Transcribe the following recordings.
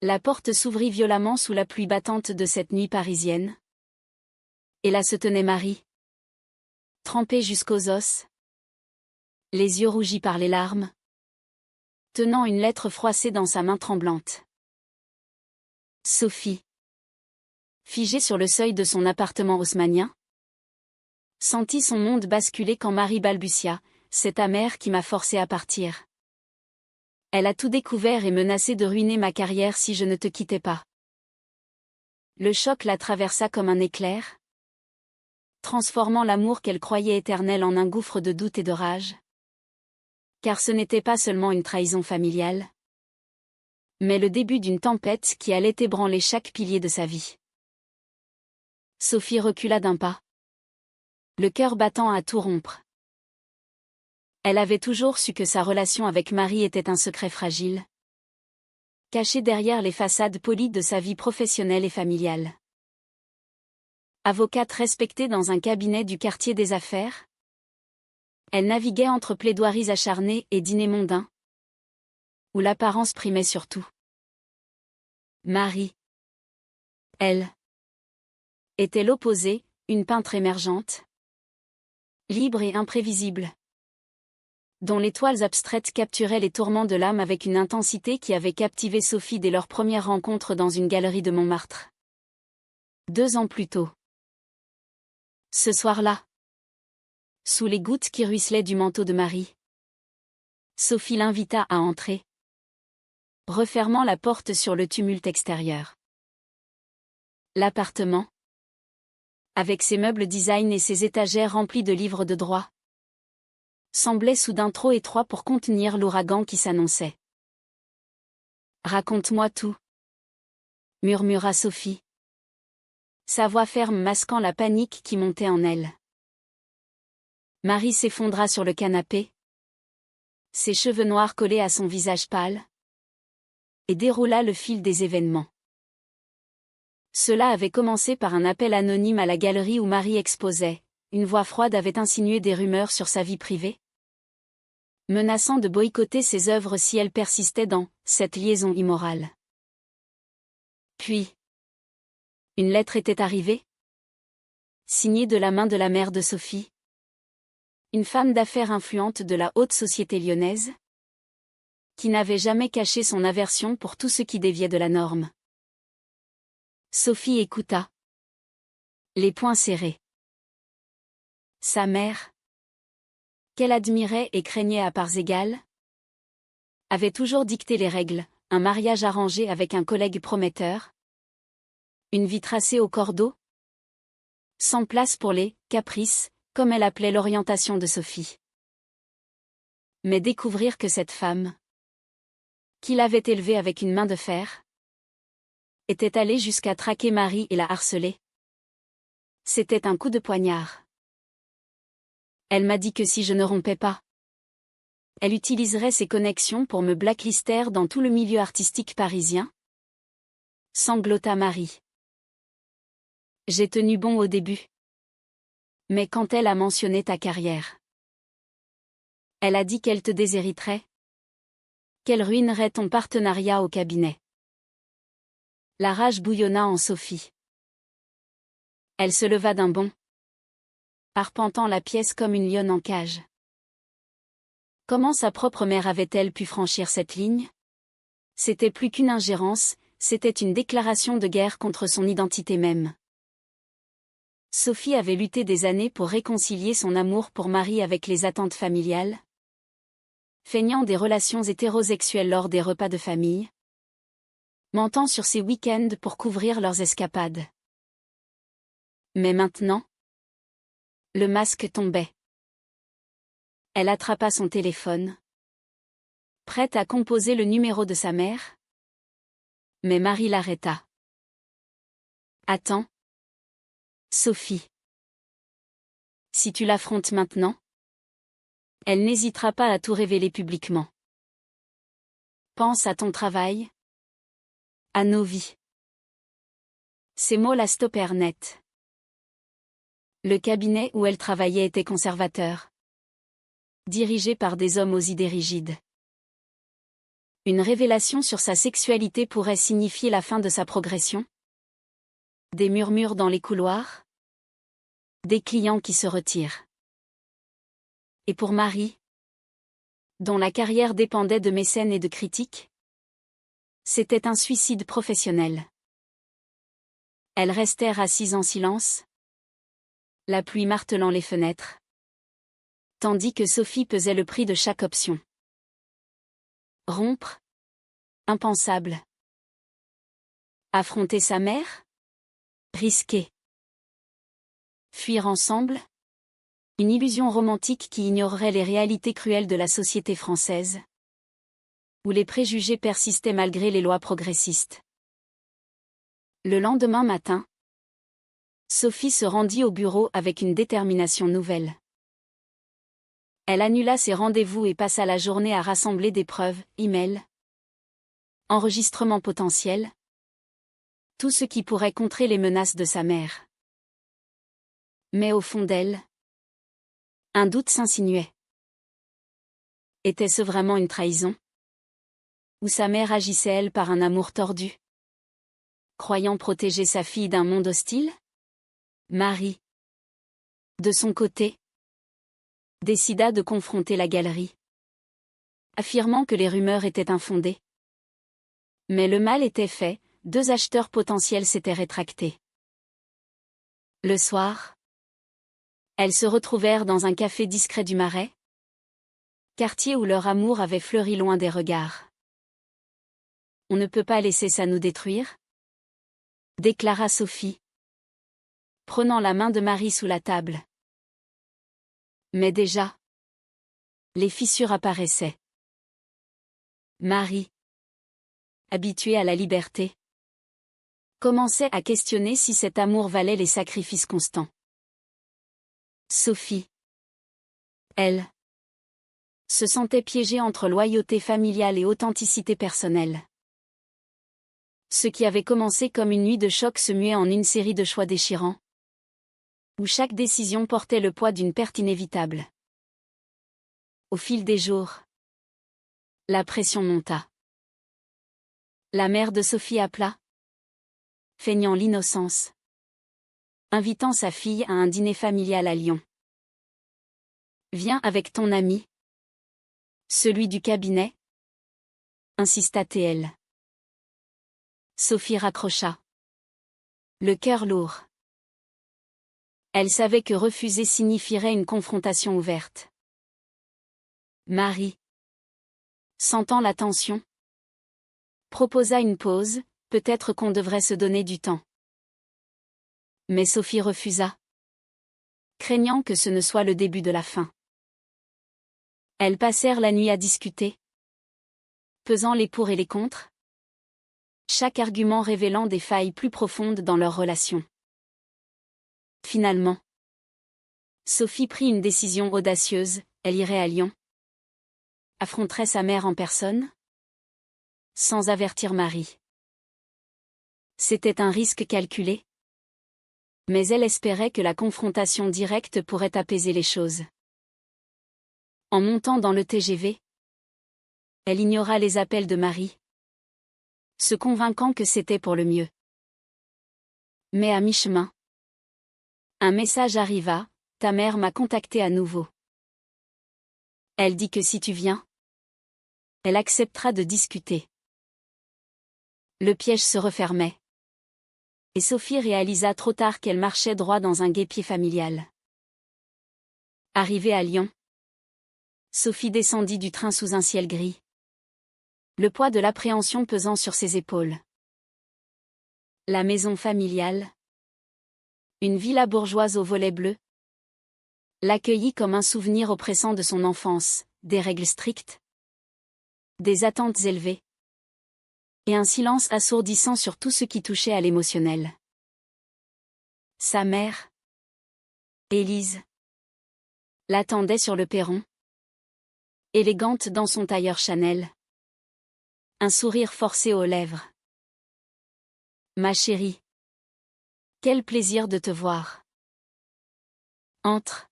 La porte s'ouvrit violemment sous la pluie battante de cette nuit parisienne. Et là se tenait Marie. Trempée jusqu'aux os. Les yeux rougis par les larmes. Tenant une lettre froissée dans sa main tremblante. Sophie. Figée sur le seuil de son appartement haussmannien. Sentit son monde basculer quand Marie balbutia, « C'est ta mère qui m'a forcée à partir. Elle a tout découvert et menacé de ruiner ma carrière si je ne te quittais pas. » Le choc la traversa comme un éclair, transformant l'amour qu'elle croyait éternel en un gouffre de doute et de rage. Car ce n'était pas seulement une trahison familiale, mais le début d'une tempête qui allait ébranler chaque pilier de sa vie. Sophie recula d'un pas, le cœur battant à tout rompre. Elle avait toujours su que sa relation avec Marie était un secret fragile, caché derrière les façades polies de sa vie professionnelle et familiale. Avocate respectée dans un cabinet du quartier des affaires, elle naviguait entre plaidoiries acharnées et dîners mondains, où l'apparence primait surtout. Marie, elle, était l'opposé, une peintre émergente, libre et imprévisible, dont les toiles abstraites capturaient les tourments de l'âme avec une intensité qui avait captivé Sophie dès leur première rencontre dans une galerie de Montmartre. 2 ans plus tôt. Ce soir-là, sous les gouttes qui ruisselaient du manteau de Marie, Sophie l'invita à entrer, refermant la porte sur le tumulte extérieur. L'appartement, avec ses meubles design et ses étagères remplies de livres de droit, semblait soudain trop étroit pour contenir l'ouragan qui s'annonçait. « Raconte-moi tout », murmura Sophie, sa voix ferme masquant la panique qui montait en elle. Marie s'effondra sur le canapé, ses cheveux noirs collés à son visage pâle, et déroula le fil des événements. Cela avait commencé par un appel anonyme à la galerie où Marie exposait. Une voix froide avait insinué des rumeurs sur sa vie privée, menaçant de boycotter ses œuvres si elle persistait dans cette liaison immorale. Puis, une lettre était arrivée, signée de la main de la mère de Sophie, une femme d'affaires influente de la haute société lyonnaise, qui n'avait jamais caché son aversion pour tout ce qui déviait de la norme. Sophie écouta, les poings serrés. Sa mère, qu'elle admirait et craignait à parts égales, avait toujours dicté les règles, un mariage arrangé avec un collègue prometteur, une vie tracée au cordeau, sans place pour les « caprices », comme elle appelait l'orientation de Sophie. Mais découvrir que cette femme, qui l'avait élevée avec une main de fer, était allée jusqu'à traquer Marie et la harceler, c'était un coup de poignard. Elle m'a dit que si je ne rompais pas, elle utiliserait ses connexions pour me blacklister dans tout le milieu artistique parisien, sanglota Marie. J'ai tenu bon au début. Mais quand elle a mentionné ta carrière, elle a dit qu'elle te déshériterait, qu'elle ruinerait ton partenariat au cabinet. La rage bouillonna en Sophie. Elle se leva d'un bond, arpentant la pièce comme une lionne en cage. Comment sa propre mère avait-elle pu franchir cette ligne? C'était plus qu'une ingérence, c'était une déclaration de guerre contre son identité même. Sophie avait lutté des années pour réconcilier son amour pour Marie avec les attentes familiales, feignant des relations hétérosexuelles lors des repas de famille, mentant sur ses week-ends pour couvrir leurs escapades. Mais maintenant, le masque tombait. Elle attrapa son téléphone, prête à composer le numéro de sa mère. Mais Marie l'arrêta. « Attends, Sophie. Si tu l'affrontes maintenant, elle n'hésitera pas à tout révéler publiquement. Pense à ton travail, à nos vies. » Ces mots la stoppèrent net. Le cabinet où elle travaillait était conservateur, dirigé par des hommes aux idées rigides. Une révélation sur sa sexualité pourrait signifier la fin de sa progression? Des murmures dans les couloirs? Des clients qui se retirent. Et pour Marie, dont la carrière dépendait de mécènes et de critiques, c'était un suicide professionnel. Elles restèrent assises en silence, la pluie martelant les fenêtres, tandis que Sophie pesait le prix de chaque option. Rompre? Impensable. Affronter sa mère? Risqué. Fuir ensemble? Une illusion romantique qui ignorerait les réalités cruelles de la société française, où les préjugés persistaient malgré les lois progressistes. Le lendemain matin, Sophie se rendit au bureau avec une détermination nouvelle. Elle annula ses rendez-vous et passa la journée à rassembler des preuves, emails, enregistrements potentiels, tout ce qui pourrait contrer les menaces de sa mère. Mais au fond d'elle, un doute s'insinuait. Était-ce vraiment une trahison? Ou sa mère agissait-elle par un amour tordu, croyant protéger sa fille d'un monde hostile? Marie, de son côté, décida de confronter la galerie, affirmant que les rumeurs étaient infondées. Mais le mal était fait, 2 acheteurs potentiels s'étaient rétractés. Le soir, elles se retrouvèrent dans un café discret du Marais, quartier où leur amour avait fleuri loin des regards. « On ne peut pas laisser ça nous détruire ?» déclara Sophie, prenant la main de Marie sous la table. Mais déjà, les fissures apparaissaient. Marie, habituée à la liberté, commençait à questionner si cet amour valait les sacrifices constants. Sophie, elle, se sentait piégée entre loyauté familiale et authenticité personnelle. Ce qui avait commencé comme une nuit de choc se muait en une série de choix déchirants, où chaque décision portait le poids d'une perte inévitable. Au fil des jours, la pression monta. La mère de Sophie appela, feignant l'innocence, invitant sa fille à un dîner familial à Lyon. « Viens avec ton ami. Celui du cabinet ?» insista TL. Sophie raccrocha, le cœur lourd. Elle savait que refuser signifierait une confrontation ouverte. Marie, sentant la tension, proposa une pause, peut-être qu'on devrait se donner du temps. Mais Sophie refusa, craignant que ce ne soit le début de la fin. Elles passèrent la nuit à discuter, pesant les pour et les contre, chaque argument révélant des failles plus profondes dans leur relation. Finalement, Sophie prit une décision audacieuse, elle irait à Lyon. Affronterait sa mère en personne, sans avertir Marie. C'était un risque calculé, mais elle espérait que la confrontation directe pourrait apaiser les choses. En montant dans le TGV, elle ignora les appels de Marie, se convainquant que c'était pour le mieux. Mais à mi-chemin, un message arriva, « Ta mère m'a contacté à nouveau. Elle dit que si tu viens, elle acceptera de discuter. » Le piège se refermait. Et Sophie réalisa trop tard qu'elle marchait droit dans un guêpier familial. Arrivée à Lyon, Sophie descendit du train sous un ciel gris, le poids de l'appréhension pesant sur ses épaules. La maison familiale, une villa bourgeoise aux volets bleus, l'accueillit comme un souvenir oppressant de son enfance, des règles strictes, des attentes élevées, et un silence assourdissant sur tout ce qui touchait à l'émotionnel. Sa mère, Élise, l'attendait sur le perron, élégante dans son tailleur Chanel, un sourire forcé aux lèvres. « Ma chérie, quel plaisir de te voir. Entre.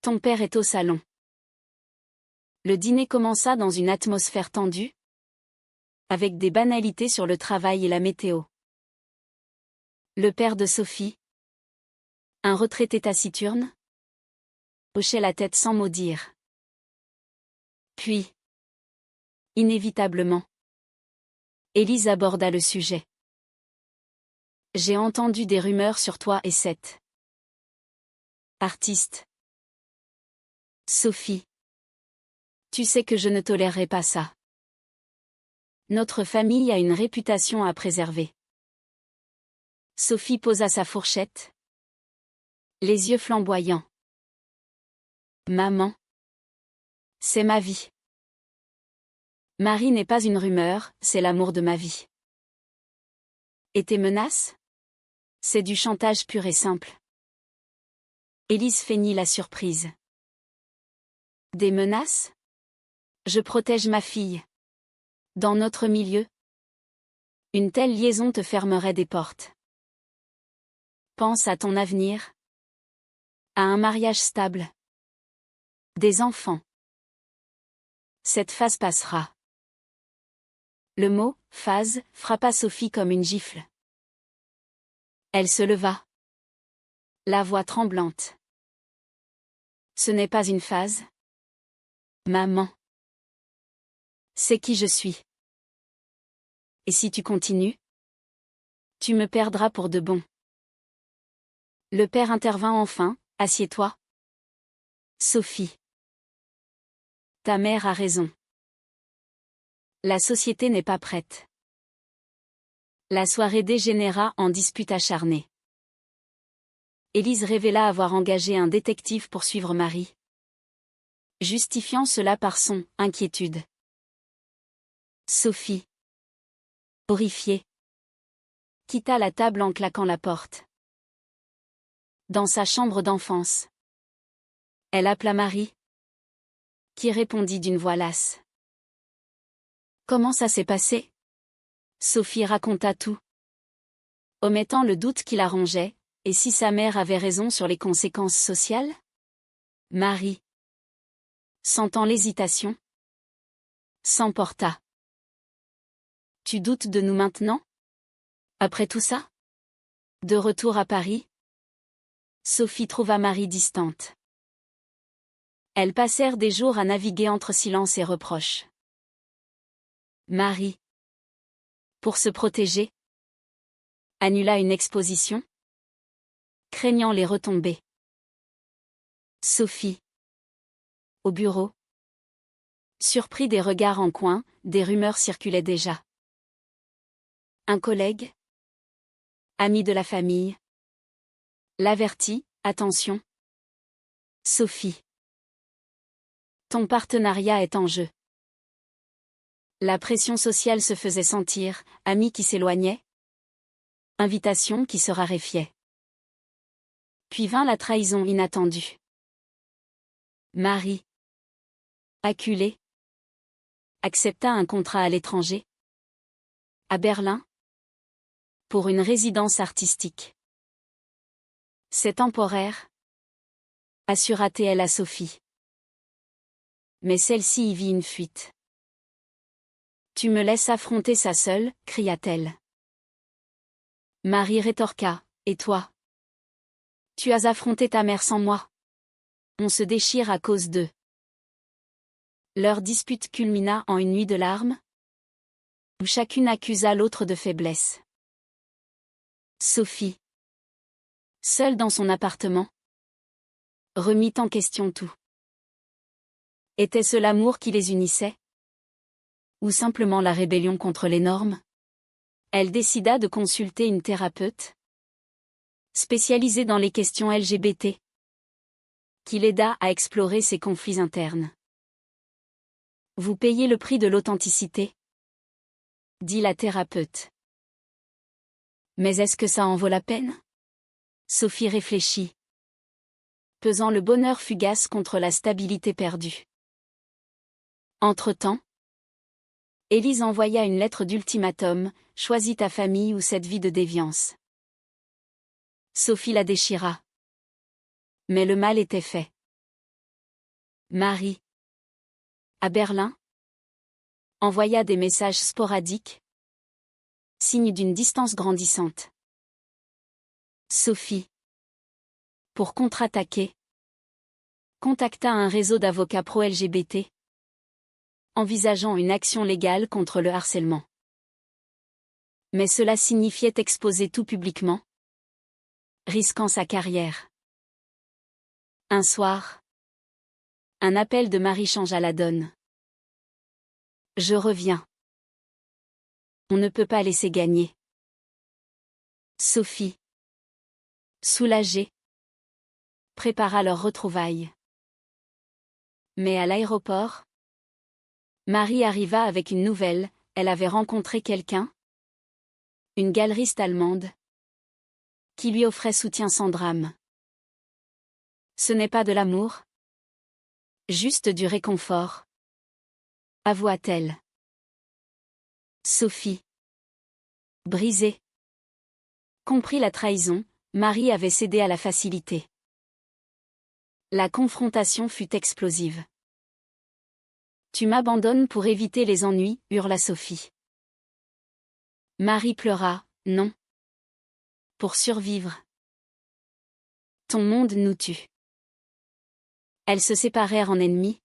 Ton père est au salon. » Le dîner commença dans une atmosphère tendue, avec des banalités sur le travail et la météo. Le père de Sophie, un retraité taciturne, hochait la tête sans mot dire. Puis, inévitablement, Élise aborda le sujet. J'ai entendu des rumeurs sur toi et cette artiste. Sophie. Tu sais que je ne tolérerai pas ça. Notre famille a une réputation à préserver. Sophie posa sa fourchette, les yeux flamboyants. Maman. C'est ma vie. Marie n'est pas une rumeur, c'est l'amour de ma vie. Et tes menaces? C'est du chantage pur et simple. Élise feignit la surprise. Des menaces? Je protège ma fille. Dans notre milieu, une telle liaison te fermerait des portes. Pense à ton avenir. À un mariage stable. Des enfants. Cette phase passera. Le mot « phase » frappa Sophie comme une gifle. Elle se leva. La voix tremblante. Ce n'est pas une phase. Maman. C'est qui je suis. Et si tu continues? Tu me perdras pour de bon. Le père intervint enfin. Assieds-toi. Sophie. Ta mère a raison. La société n'est pas prête. La soirée dégénéra en dispute acharnée. Élise révéla avoir engagé un détective pour suivre Marie, justifiant cela par son « inquiétude ». Sophie, horrifiée, quitta la table en claquant la porte. Dans sa chambre d'enfance, elle appela Marie, qui répondit d'une voix lasse. Comment ça s'est passé? Sophie raconta tout, omettant le doute qui la rongeait. Et si sa mère avait raison sur les conséquences sociales? Marie, sentant l'hésitation, s'emporta. Tu doutes de nous maintenant? Après tout ça? De retour à Paris, Sophie trouva Marie distante. Elles passèrent des jours à naviguer entre silence et reproches. Marie, pour se protéger, annula une exposition, craignant les retombées. Sophie, au bureau, surpris des regards en coin, des rumeurs circulaient déjà. Un collègue, ami de la famille, l'avertit, attention. Sophie, ton partenariat est en jeu. La pression sociale se faisait sentir, amis qui s'éloignaient, invitations qui se raréfiaient. Puis vint la trahison inattendue. Marie, acculée, accepta un contrat à l'étranger, à Berlin, pour une résidence artistique. C'est temporaire, assura-t-elle à Sophie. Mais celle-ci y vit une fuite. Tu me laisses affronter ça seule, cria-t-elle. Marie rétorqua, et toi? Tu as affronté ta mère sans moi. On se déchire à cause d'eux. Leur dispute culmina en une nuit de larmes, où chacune accusa l'autre de faiblesse. Sophie, seule dans son appartement, remit en question tout. Était-ce l'amour qui les unissait? Ou simplement la rébellion contre les normes? Elle décida de consulter une thérapeute, spécialisée dans les questions LGBT, qui l'aida à explorer ses conflits internes. Vous payez le prix de l'authenticité, dit la thérapeute. Mais est-ce que ça en vaut la peine? Sophie réfléchit, pesant le bonheur fugace contre la stabilité perdue. Entre-temps, Élise envoya une lettre d'ultimatum, choisis ta famille ou cette vie de déviance. Sophie la déchira. Mais le mal était fait. Marie, à Berlin, Envoya des messages sporadiques, signe d'une distance grandissante. Sophie, pour contre-attaquer, contacta un réseau d'avocats pro-LGBT, envisageant une action légale contre le harcèlement. Mais cela signifiait exposer tout publiquement, risquant sa carrière. Un soir, un appel de Marie changea la donne. Je reviens. On ne peut pas laisser gagner. Sophie, soulagée, prépara leur retrouvaille. Mais à l'aéroport, Marie arriva avec une nouvelle, elle avait rencontré quelqu'un, une galeriste allemande, qui lui offrait soutien sans drame. Ce n'est pas de l'amour, juste du réconfort, avoua-t-elle. Sophie, brisée, comprit la trahison, Marie avait cédé à la facilité. La confrontation fut explosive. Tu m'abandonnes pour éviter les ennuis, hurla Sophie. Marie pleura, non. Pour survivre. Ton monde nous tue. Elles se séparèrent en ennemies,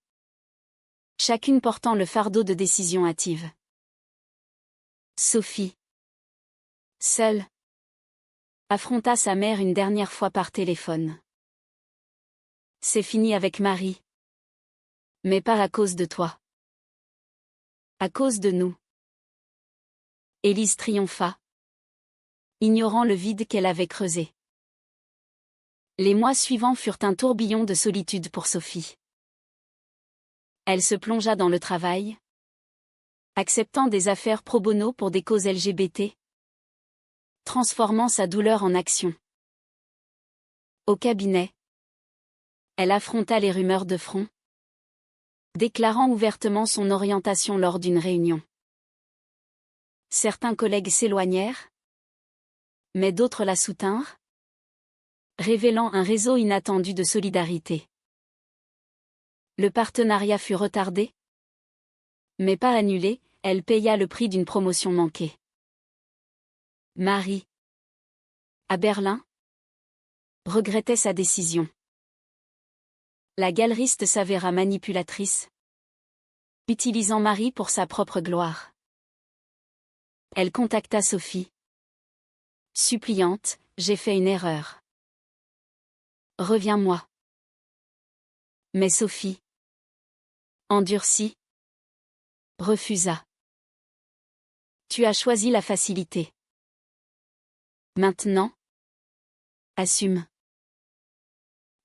chacune portant le fardeau de décisions hâtives. Sophie, seule, affronta sa mère une dernière fois par téléphone. C'est fini avec Marie. Mais pas à cause de toi. À cause de nous. Élise triompha, ignorant le vide qu'elle avait creusé. Les mois suivants furent un tourbillon de solitude pour Sophie. Elle se plongea dans le travail, acceptant des affaires pro bono pour des causes LGBT, transformant sa douleur en action. Au cabinet, elle affronta les rumeurs de front, déclarant ouvertement son orientation lors d'une réunion. Certains collègues s'éloignèrent, mais d'autres la soutinrent, révélant un réseau inattendu de solidarité. Le partenariat fut retardé, mais pas annulé, elle paya le prix d'une promotion manquée. Marie, à Berlin, regrettait sa décision. La galeriste s'avéra manipulatrice, utilisant Marie pour sa propre gloire. Elle contacta Sophie. Suppliante, j'ai fait une erreur. Reviens-moi. Mais Sophie, endurcie, refusa. Tu as choisi la facilité. Maintenant, assume.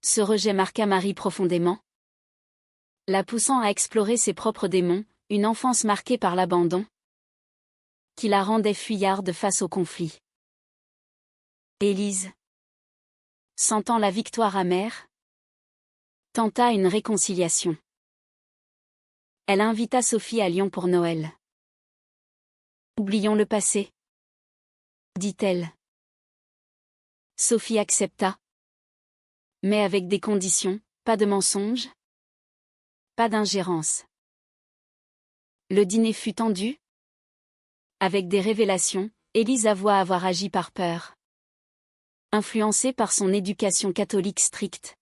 Ce rejet marqua Marie profondément, la poussant à explorer ses propres démons, une enfance marquée par l'abandon, qui la rendait fuyarde face au conflit. Élise, sentant la victoire amère, tenta une réconciliation. Elle invita Sophie à Lyon pour Noël. Oublions le passé, dit-elle. Sophie accepta. Mais avec des conditions, pas de mensonges, pas d'ingérence. Le dîner fut tendu. Avec des révélations, Élise avoua avoir agi par peur. Influencée par son éducation catholique stricte.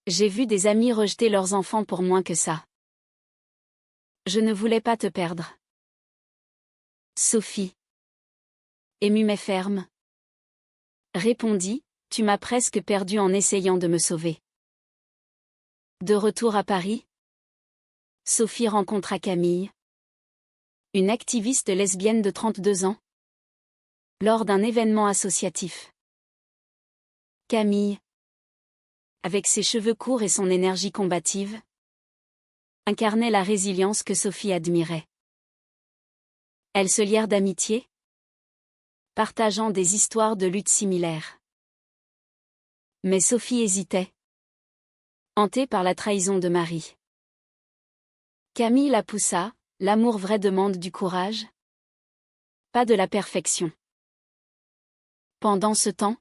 J'ai vu des amis rejeter leurs enfants pour moins que ça. Je ne voulais pas te perdre. Sophie, émue mais ferme, répondit, tu m'as presque perdu en essayant de me sauver. De retour à Paris, Sophie rencontra Camille, une activiste lesbienne de 32 ans, lors d'un événement associatif. Camille, avec ses cheveux courts et son énergie combative, incarnait la résilience que Sophie admirait. Elles se lièrent d'amitié, partageant des histoires de lutte similaires. Mais Sophie hésitait, hantée par la trahison de Marie. Camille la poussa, l'amour vrai demande du courage, pas de la perfection. Pendant ce temps,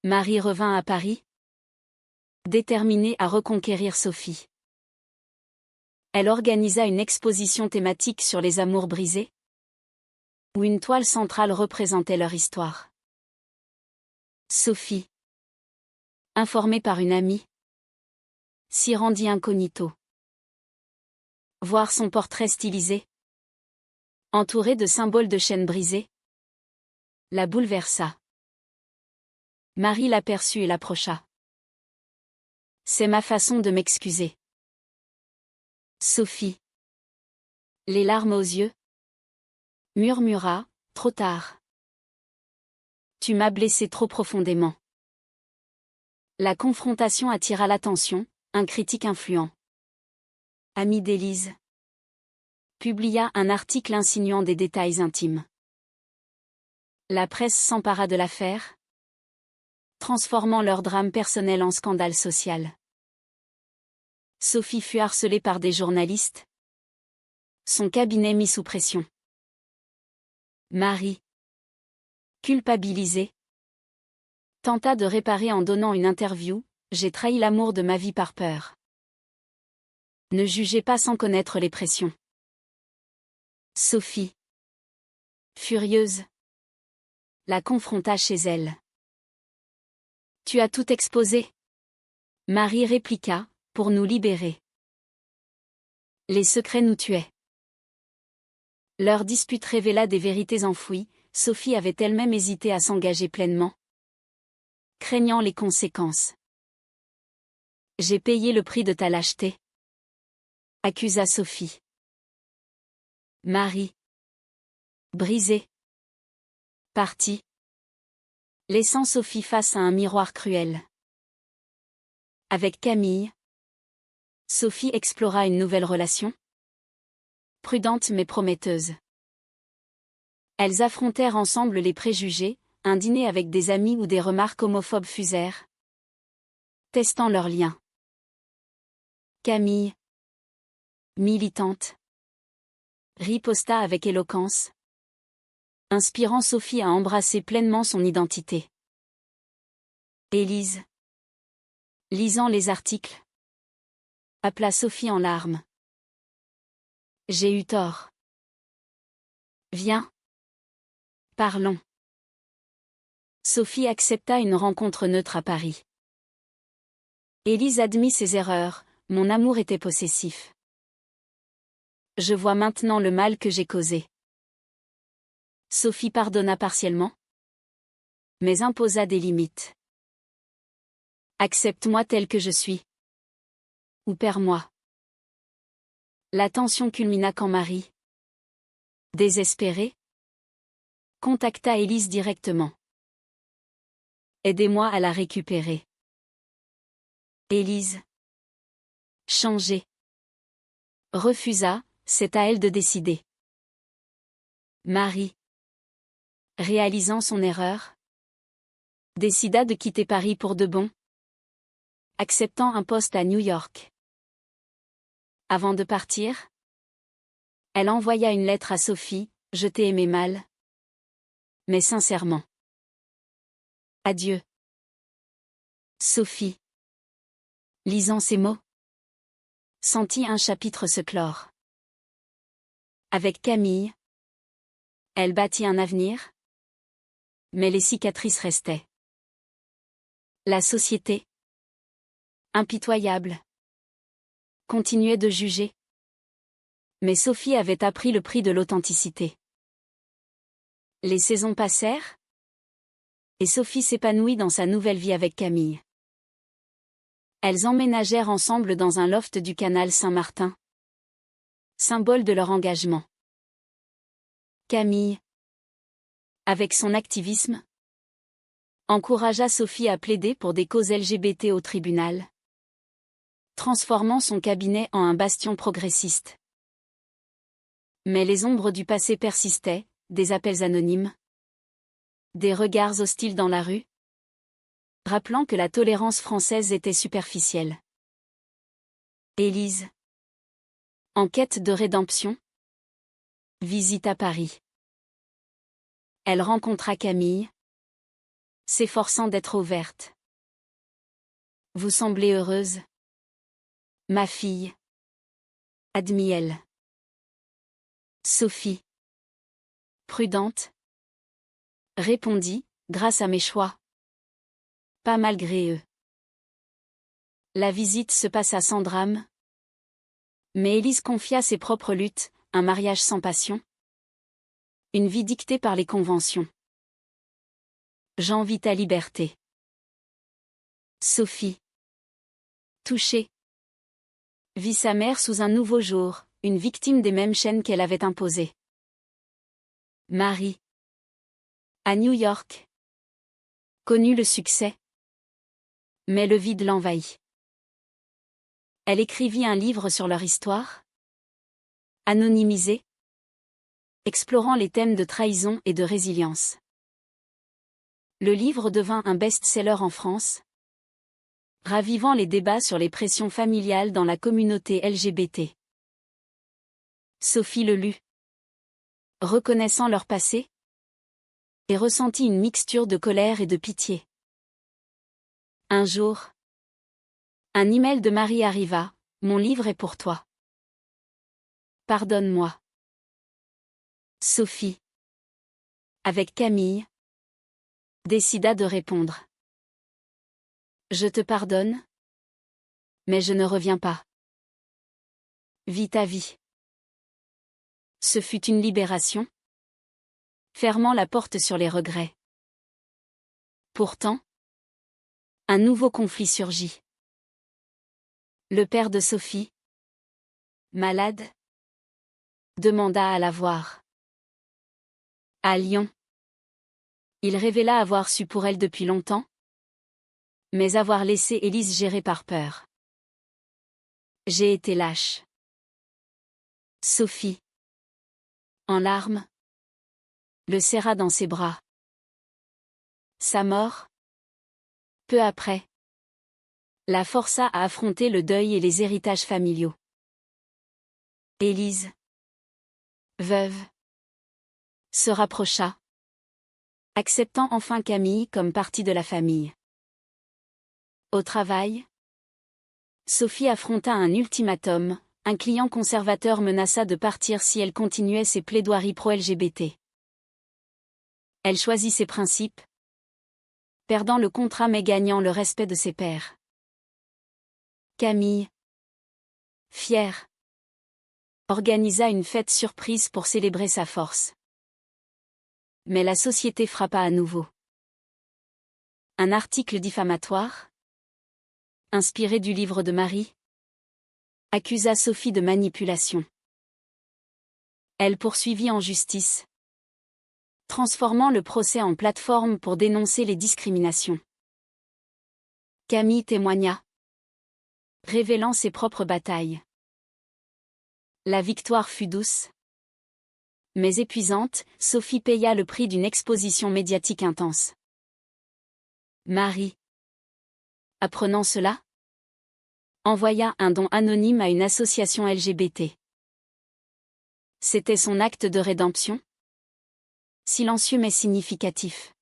Marie revint à Paris, déterminée à reconquérir Sophie. Elle organisa une exposition thématique sur les amours brisés, où une toile centrale représentait leur histoire. Sophie, informée par une amie, s'y rendit incognito. Voir son portrait stylisé, entouré de symboles de chaînes brisées, la bouleversa. Marie l'aperçut et l'approcha. C'est ma façon de m'excuser. Sophie, les larmes aux yeux, murmura, trop tard. Tu m'as blessé trop profondément. La confrontation attira l'attention, un critique influent, ami d'Élise, publia un article insinuant des détails intimes. La presse s'empara de l'affaire, transformant leur drame personnel en scandale social. Sophie fut harcelée par des journalistes, son cabinet mis sous pression. Marie, culpabilisée, tenta de réparer en donnant une interview. J'ai trahi l'amour de ma vie par peur. Ne jugez pas sans connaître les pressions. Sophie, furieuse, la confronta chez elle. Tu as tout exposé. Marie répliqua, pour nous libérer. Les secrets nous tuaient. Leur dispute révéla des vérités enfouies. Sophie avait elle-même hésité à s'engager pleinement, craignant les conséquences. J'ai payé le prix de ta lâcheté, accusa Sophie. Marie, brisée, partit, laissant Sophie face à un miroir cruel. Avec Camille, Sophie explora une nouvelle relation, prudente mais prometteuse. Elles affrontèrent ensemble les préjugés, un dîner avec des amis où des remarques homophobes fusèrent, testant leurs liens. Camille, militante, riposta avec éloquence, inspirant Sophie à embrasser pleinement son identité. Élise, lisant les articles, appela Sophie en larmes. J'ai eu tort. Viens. Parlons. Sophie accepta une rencontre neutre à Paris. Élise admit ses erreurs, mon amour était possessif. Je vois maintenant le mal que j'ai causé. Sophie pardonna partiellement, mais imposa des limites. Accepte-moi tel que je suis. Ou perds-moi. La tension culmina quand Marie, désespérée, contacta Élise directement. Aidez-moi à la récupérer. Élise, changée, refusa, c'est à elle de décider. Marie, réalisant son erreur, décida de quitter Paris pour de bon, acceptant un poste à New York. Avant de partir, elle envoya une lettre à Sophie, je t'ai aimé mal, mais sincèrement. Adieu. Sophie, lisant ces mots, sentit un chapitre se clore. Avec Camille, elle bâtit un avenir, mais les cicatrices restaient. La société, impitoyable, continuait de juger. Mais Sophie avait appris le prix de l'authenticité. Les saisons passèrent, et Sophie s'épanouit dans sa nouvelle vie avec Camille. Elles emménagèrent ensemble dans un loft du canal Saint-Martin, symbole de leur engagement. Camille, avec son activisme, encouragea Sophie à plaider pour des causes LGBT au tribunal, transformant son cabinet en un bastion progressiste. Mais les ombres du passé persistaient, des appels anonymes, des regards hostiles dans la rue, rappelant que la tolérance française était superficielle. Élise, en quête de rédemption, visita Paris. Elle rencontra Camille, s'efforçant d'être ouverte. Vous semblez heureuse, ma fille. admit-elle. Sophie, prudente, répondit, grâce à mes choix. Pas malgré eux. La visite se passa sans drame. Mais Élise confia ses propres luttes, un mariage sans passion. Une vie dictée par les conventions. Jean vit ta liberté. Sophie, touchée, vit sa mère sous un nouveau jour, une victime des mêmes chaînes qu'elle avait imposées. Marie, à New York, connut le succès. Mais le vide l'envahit. Elle écrivit un livre sur leur histoire, anonymisé, explorant les thèmes de trahison et de résilience. Le livre devint un best-seller en France, ravivant les débats sur les pressions familiales dans la communauté LGBT. Sophie le lut, reconnaissant leur passé, et ressentit une mixture de colère et de pitié. Un jour, un email de Marie arriva, « Mon livre est pour toi. Pardonne-moi. » Sophie, avec Camille, décida de répondre. « Je te pardonne, mais je ne reviens pas. Vis ta vie. » Ce fut une libération, fermant la porte sur les regrets. Pourtant, un nouveau conflit surgit. Le père de Sophie, malade, demanda à la voir. À Lyon, il révéla avoir su pour elle depuis longtemps, mais avoir laissé Élise gérer par peur. J'ai été lâche. Sophie, en larmes, le serra dans ses bras. Sa mort, peu après, la força à affronter le deuil et les héritages familiaux. Élise, veuve, se rapprocha, acceptant enfin Camille comme partie de la famille. Au travail, Sophie affronta un ultimatum, un client conservateur menaça de partir si elle continuait ses plaidoiries pro-LGBT. Elle choisit ses principes, perdant le contrat mais gagnant le respect de ses pairs. Camille, fière, organisa une fête surprise pour célébrer sa force. Mais la société frappa à nouveau. Un article diffamatoire, inspiré du livre de Marie, accusa Sophie de manipulation. Elle poursuivit en justice, transformant le procès en plateforme pour dénoncer les discriminations. Camille témoigna, révélant ses propres batailles. La victoire fut douce, mais épuisante, Sophie paya le prix d'une exposition médiatique intense. Marie, apprenant cela, envoya un don anonyme à une association LGBT. C'était son acte de rédemption, silencieux mais significatif.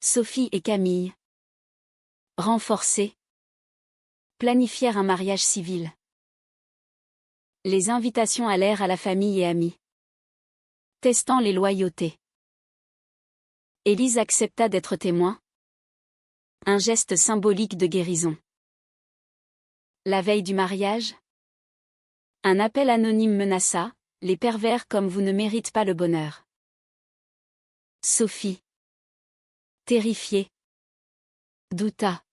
Sophie et Camille, renforcées, planifièrent un mariage civil. Les invitations allèrent à la famille et amis, testant les loyautés. Élise accepta d'être témoin, un geste symbolique de guérison. La veille du mariage, un appel anonyme menaça, « Les pervers comme vous ne méritent pas le bonheur. » Sophie, terrifiée, douta.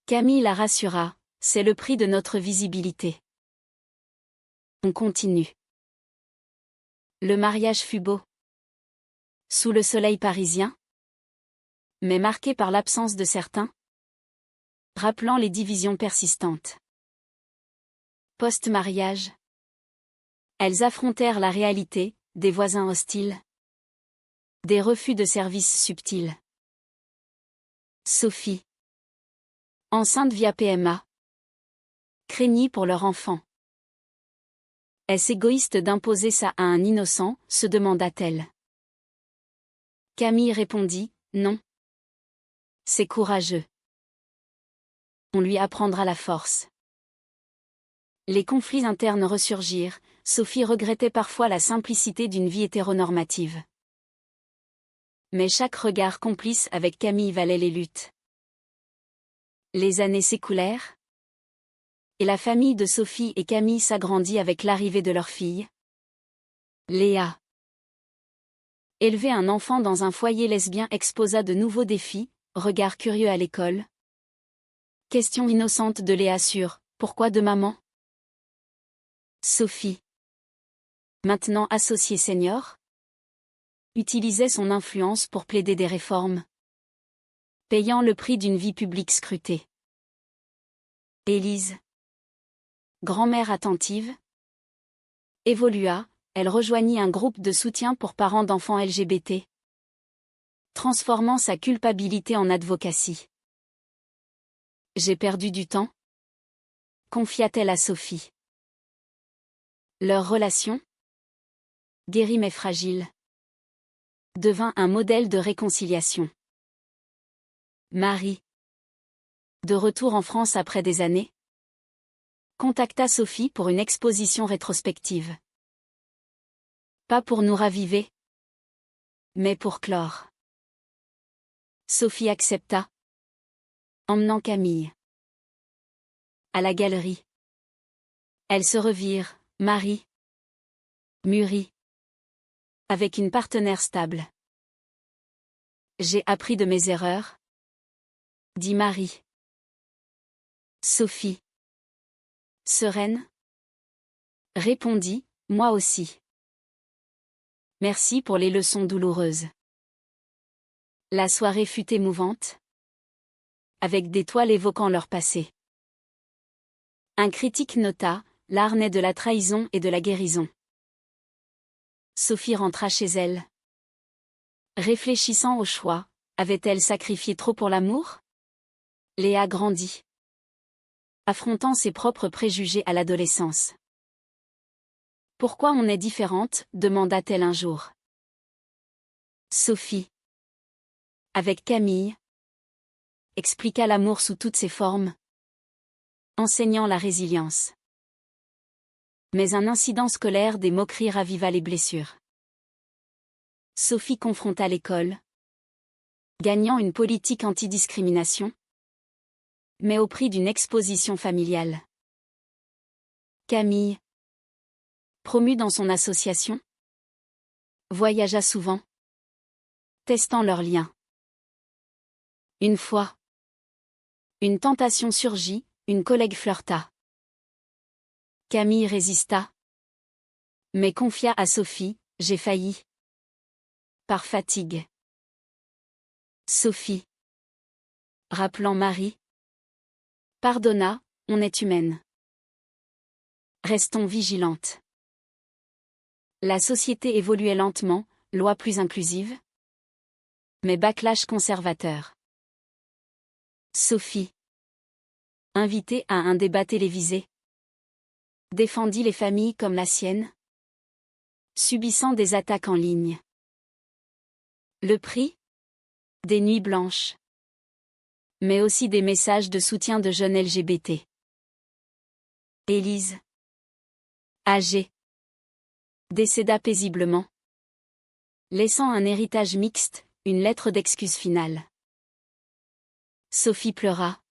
Camille la rassura, « C'est le prix de notre visibilité. » On continue. Le mariage fut beau. Sous le soleil parisien, mais marqué par l'absence de certains, rappelant les divisions persistantes. Post-mariage, elles affrontèrent la réalité, des voisins hostiles, des refus de services subtils. Sophie, enceinte via PMA, craignit pour leur enfant. Est-ce égoïste d'imposer ça à un innocent, se demanda-t-elle. Camille répondit, non. C'est courageux. On lui apprendra la force. Les conflits internes ressurgirent, Sophie regrettait parfois la simplicité d'une vie hétéronormative. Mais chaque regard complice avec Camille valait les luttes. Les années s'écoulèrent, et la famille de Sophie et Camille s'agrandit avec l'arrivée de leur fille, Léa. Élever un enfant dans un foyer lesbien exposa de nouveaux défis, regard curieux à l'école. Question innocente de Léa sur « Pourquoi de maman ?» Sophie, maintenant associée senior, utilisait son influence pour plaider des réformes, payant le prix d'une vie publique scrutée. Élise, grand-mère attentive, évolua, elle rejoignit un groupe de soutien pour parents d'enfants LGBT, transformant sa culpabilité en advocacy. J'ai perdu du temps, confia-t-elle à Sophie. Leur relation, guérie mais fragile, devint un modèle de réconciliation. Marie, de retour en France après des années, contacta Sophie pour une exposition rétrospective. Pas pour nous raviver, mais pour clore. Sophie accepta, emmenant Camille à la galerie. Elles se revirent, Marie, mûrie, avec une partenaire stable. J'ai appris de mes erreurs, dit Marie. Sophie, sereine, répondit, moi aussi. Merci pour les leçons douloureuses. La soirée fut émouvante, avec des toiles évoquant leur passé. Un critique nota, l'art naît de la trahison et de la guérison. Sophie rentra chez elle. Réfléchissant au choix, avait-elle sacrifié trop pour l'amour? Léa grandit, affrontant ses propres préjugés à l'adolescence. Pourquoi on est différente, demanda-t-elle un jour. Sophie, avec Camille, expliqua l'amour sous toutes ses formes, enseignant la résilience. Mais un incident scolaire des moqueries raviva les blessures. Sophie confronta l'école, gagnant une politique anti-discrimination, mais au prix d'une exposition familiale. Camille, promue dans son association, voyagea souvent, testant leurs liens. Une fois, une tentation surgit, une collègue flirta. Camille résista, mais confia à Sophie, j'ai failli. Par fatigue. Sophie, rappelant Marie, pardonna, on est humaine. Restons vigilantes. La société évoluait lentement, loi plus inclusive, mais backlash conservateur. Sophie, invitée à un débat télévisé, défendit les familles comme la sienne, subissant des attaques en ligne. Le prix? Des nuits blanches. Mais aussi des messages de soutien de jeunes LGBT. Élise, âgée, décéda paisiblement, laissant un héritage mixte, une lettre d'excuse finale. Sophie pleura,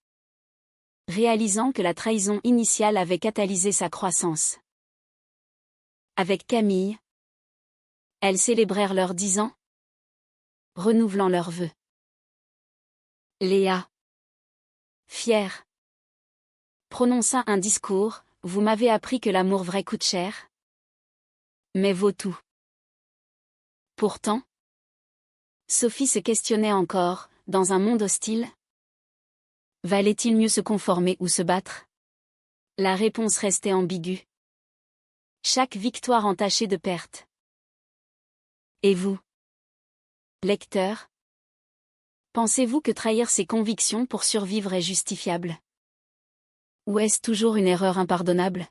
réalisant que la trahison initiale avait catalysé sa croissance. Avec Camille, elles célébrèrent leurs 10 ans, renouvelant leurs vœux. Léa, fière, prononça un discours, vous m'avez appris que l'amour vrai coûte cher, mais vaut tout. Pourtant, Sophie se questionnait encore, dans un monde hostile, valait-il mieux se conformer ou se battre? La réponse restait ambiguë. Chaque victoire entachée de pertes. Et vous, lecteur, pensez-vous que trahir ses convictions pour survivre est justifiable? Ou est-ce toujours une erreur impardonnable?